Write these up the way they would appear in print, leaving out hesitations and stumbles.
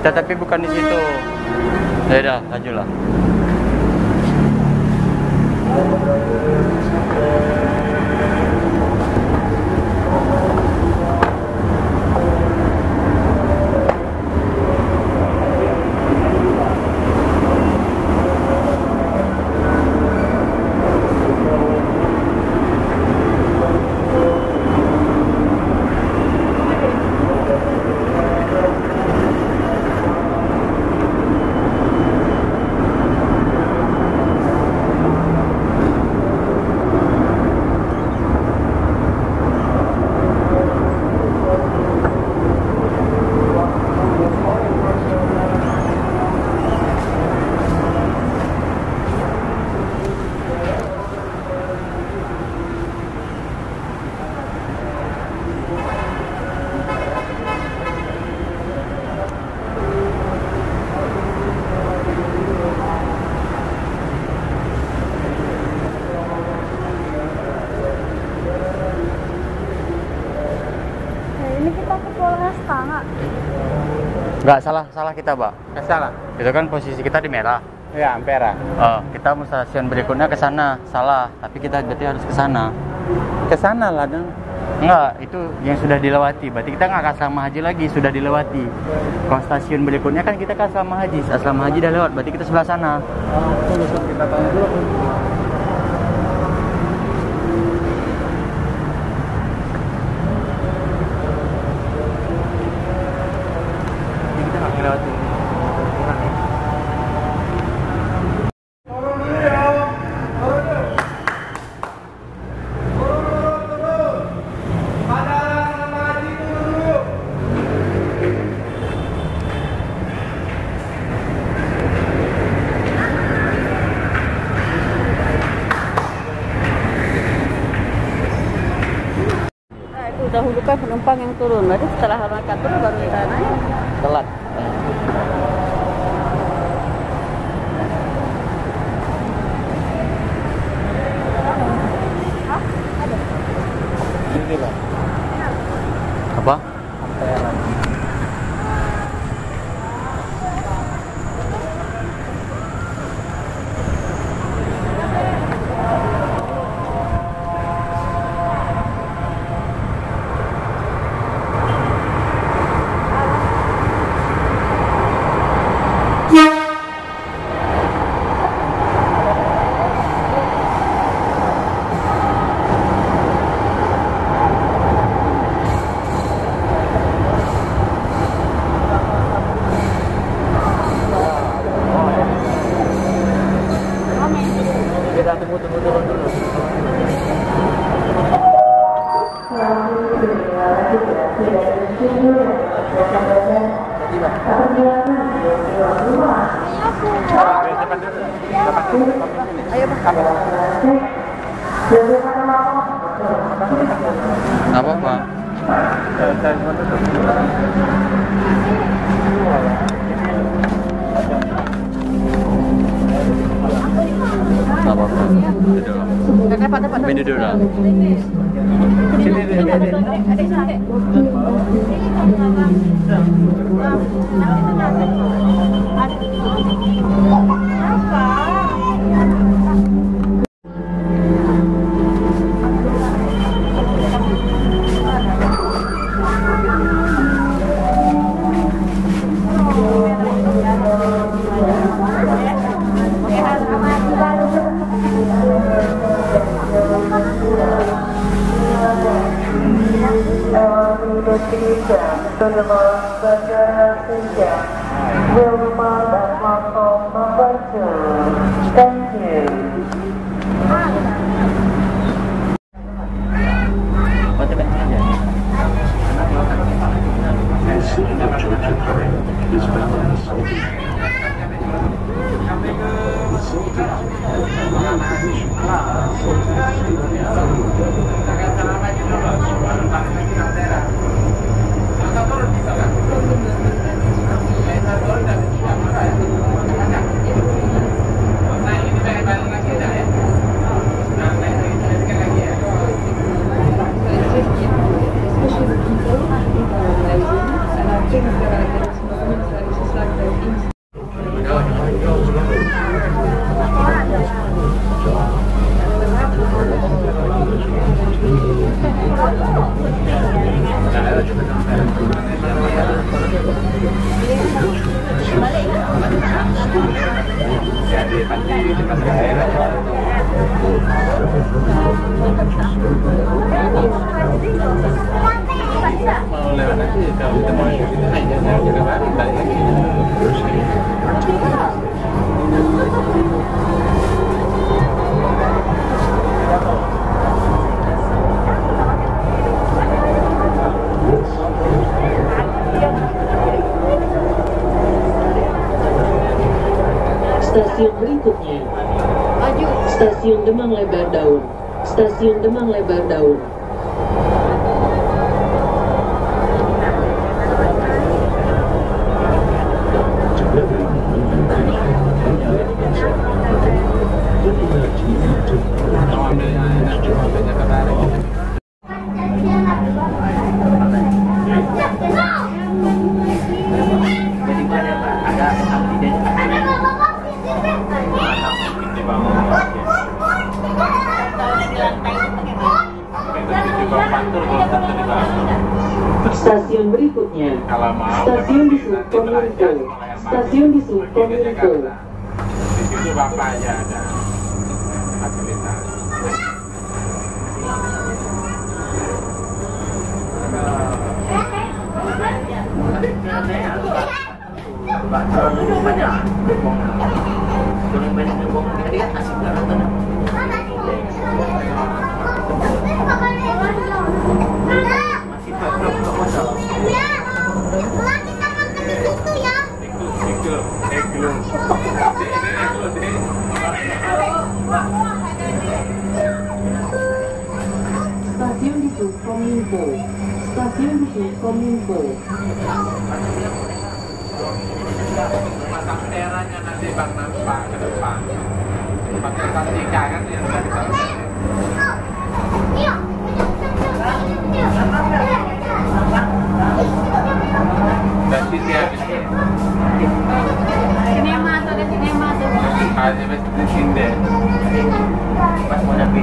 Kita tapi bukan di situ. Ya udah, lanjutlah. Enggak, salah kita, Pak. Salah. Itu kan posisi kita di merah. Ya, Ampera. Kita mau stasiun berikutnya ke sana. Salah, tapi kita berarti harus ke sana. Ke sana lah dong. Enggak, itu yang sudah dilewati. Berarti kita nggak ke asrama haji lagi, sudah dilewati. Kalau stasiun berikutnya kan kita ke asrama haji. Asrama haji udah lewat, berarti kita sebelah sana. Kita tanya dulu. Dahulu kan penumpang yang turun, berarti setelah mereka turun baru kita naik. Telat. Ini lah. Apa? Ampera. Tunggu dulu. Ayo, Pak. Apa, Pak? Apa-apa. Beda dulu. Thank you. The scene of Georgia crime is found in the Salty. The Salty Nah, ini balik lagi dah ya. Mau lewat nanti kalau kita mau gitu naik jalan balik lagi. Stasiun berikutnya. Stasiun Demang Lebar Daun. Stasiun Demang Lebar Daun. Stasiun berikutnya. Stasiun di Sukominfo. Stasiun di Sukominfo. Di situ bapak aja ada fasilitas. Stasiun di Sukominfo. Stasiun di Sukominfo. Pasang benderanya nanti Bang nampak ke depan. Pakai Santika kan yang sudah kita dan sini habis Sinema tuh, ada sinema tuh. aja di sini. Mas mau nabi.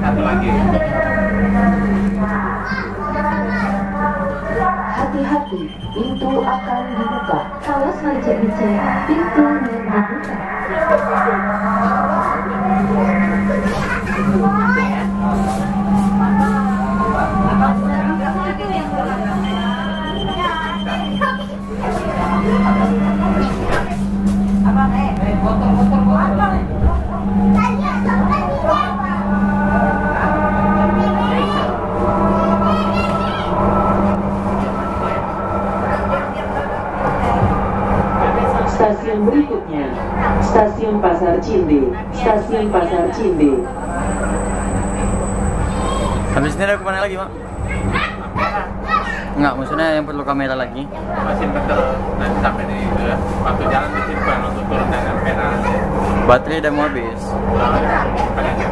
Satu lagi. Hati-hati, pintu akan dibuka. Awas macet-macet, pintunya dibuka. Stasiun berikutnya. Stasiun Pasar Cinde. Stasiun Pasar Cinde. Habis ini ada kemana lagi, Mak? Enggak, maksudnya yang perlu kamera lagi. Masih betul. Nanti sampai di itu ya. Waktu jalan disimpan untuk turun dan kamera. Baterai udah mau habis. Paling aja.